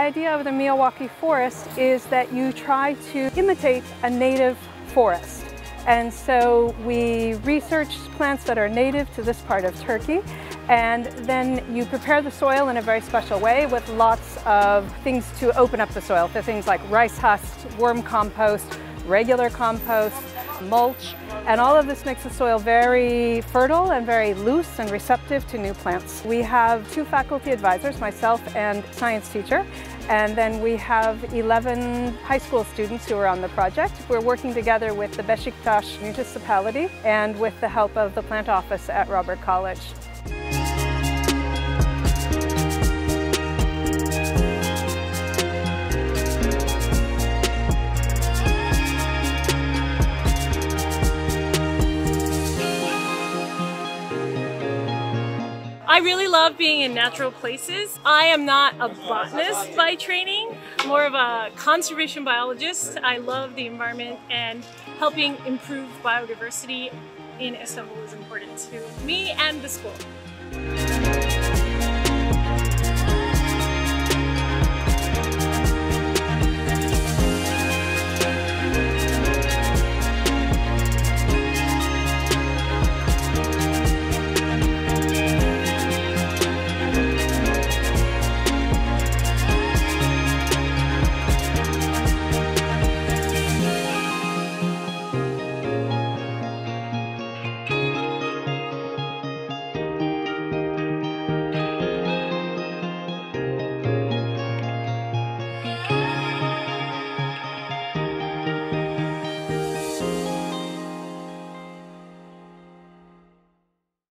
idea of the Miyawaki forest is that you try to imitate a native forest. And so we research plants that are native to this part of Turkey, and then you prepare the soil in a very special way with lots of things to open up the soil. So things like rice husks, worm compost, regular compost, mulch, and all of this makes the soil very fertile and very loose and receptive to new plants. We have 2 faculty advisors, myself and science teacher, and then we have 11 high school students who are on the project. We're working together with the Beşiktaş municipality and with the help of the plant office at Robert College. I really love being in natural places. I am not a botanist by training, more of a conservation biologist. I love the environment, and helping improve biodiversity in Istanbul is important to me and the school.